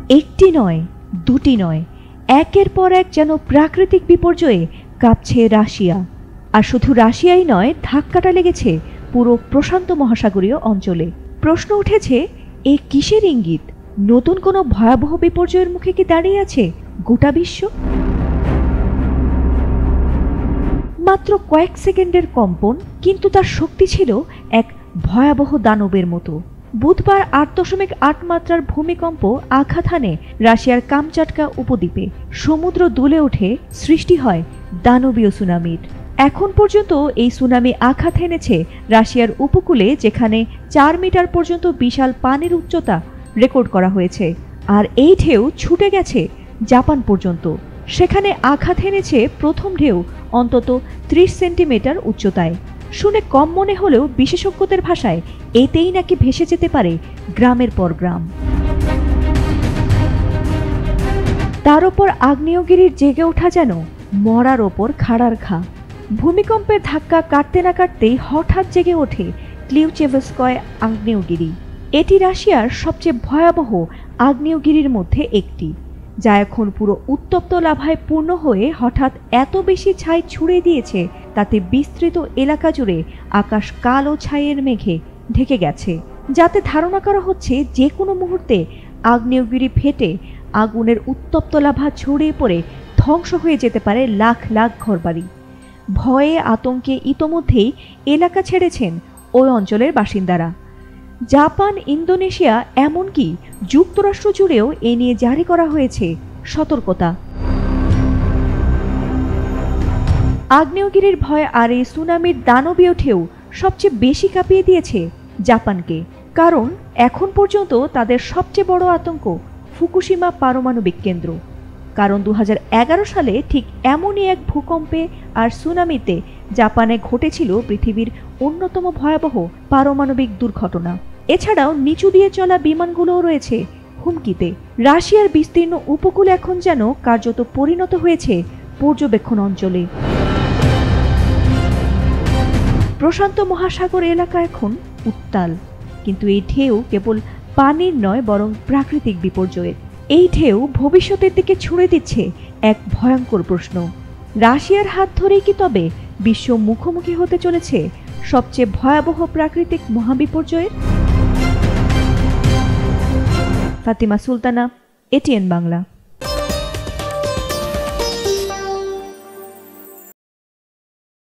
একটি নয়, দুটি নয়, একের পর এক যেন প্রাকৃতিক বিপর্যয়ে কাঁপছে রাশিয়া। আর শুধু রাশিয়াই নয়, ধাক্কাটা লেগেছে পুরো প্রশান্ত মহাসাগরীয় অঞ্চলে। প্রশ্ন উঠেছে, এ কিসের ইঙ্গিত? নতুন কোনো ভয়াবহ বিপর্যয়ের মুখে কি দাঁড়িয়ে আছে গোটা বিশ্ব? মাত্র কয়েক সেকেন্ডের কম্পন, কিন্তু তার শক্তি ছিল এক ভয়াবহ দানবের মতো। বুধবার 8.8 মাত্রার ভূমিকম্প আঘাত হানে রাশিয়ার কামচাটকা উপদ্বীপে। সমুদ্র দুলে ওঠে, সৃষ্টি হয় দানবীয় সুনামির। এখন পর্যন্ত এই সুনামি আঘাত হেনেছে রাশিয়ার উপকূলে, যেখানে 4 মিটার পর্যন্ত বিশাল পানির উচ্চতা রেকর্ড করা হয়েছে। আর এই ঢেউ ছুটে গেছে জাপান পর্যন্ত। সেখানে আঘাত হেনেছে প্রথম ঢেউ অন্তত 30 সেন্টিমিটার উচ্চতায়। শুনে কম মনে হলেও বিশেষজ্ঞদের ভাষায় এতেই নাকি ভেসে যেতে পারে গ্রামের পর গ্রাম। তার ওপর আগ্নেয়গিরির জেগে ওঠা যেন মরার ওপর খাড়ার ঘা। ভূমিকম্পের ধাক্কা কাটতে না কাটতেই হঠাৎ জেগে ওঠে ক্লিউচেভস্কয় আগ্নেয়গিরি। এটি রাশিয়ার সবচেয়ে ভয়াবহ আগ্নেয়গিরির মধ্যে একটি, যা এখন পুরো উত্তপ্ত লাভায় পূর্ণ হয়ে হঠাৎ এত বেশি ছাই ছুড়ে দিয়েছে তাতে বিস্তৃত এলাকা জুড়ে আকাশ কালো ছাইয়ের মেঘে ঢেকে গেছে, যাতে ধারণা করা হচ্ছে যে কোনো মুহূর্তে আগ্নেয়গিরি ফেটে আগুনের উত্তপ্ত লাভা ছড়িয়ে পড়ে ধ্বংস হয়ে যেতে পারে লাখ লাখ ঘরবাড়ি। ভয়ে আতঙ্কে ইতোমধ্যেই এলাকা ছেড়েছেন ওই অঞ্চলের বাসিন্দারা। জাপান, ইন্দোনেশিয়া, এমনকি যুক্তরাষ্ট্র জুড়েও এ নিয়ে জারি করা হয়েছে সতর্কতা। আগ্নেয়গিরির ভয় আর এই সুনামির দানবীয় ঢেউ সবচেয়ে বেশি কাঁপিয়ে দিয়েছে জাপানকে, কারণ এখন পর্যন্ত তাদের সবচেয়ে বড় আতঙ্ক ফুকুশিমা পারমাণবিক কেন্দ্র। কারণ 2011 সালে ঠিক এমনই এক ভূকম্পে আর সুনামিতে জাপানে ঘটেছিল পৃথিবীর অন্যতম ভয়াবহ পারমাণবিক দুর্ঘটনা। এছাড়াও নিচু দিয়ে চলা বিমানগুলোও রয়েছে হুমকিতে। রাশিয়ার বিস্তীর্ণ উপকূল এখন যেন কার্যত পরিণত হয়েছে পর্যবেক্ষণ অঞ্চলে। প্রশান্ত মহাসাগর এলাকা এখন উত্তাল, কিন্তু এই ঢেউ কেবল পানির নয়, বরং প্রাকৃতিক বিপর্যয়ের। এই ঢেউ ভবিষ্যতের দিকে ছুঁড়ে দিচ্ছে এক ভয়ঙ্কর প্রশ্ন। রাশিয়ার হাত ধরেই কি তবে বিশ্ব মুখোমুখি হতে চলেছে সবচেয়ে ভয়াবহ প্রাকৃতিক মহাবিপর্যয়ের? ফাতিমা সুলতানা, এটিএন বাংলা।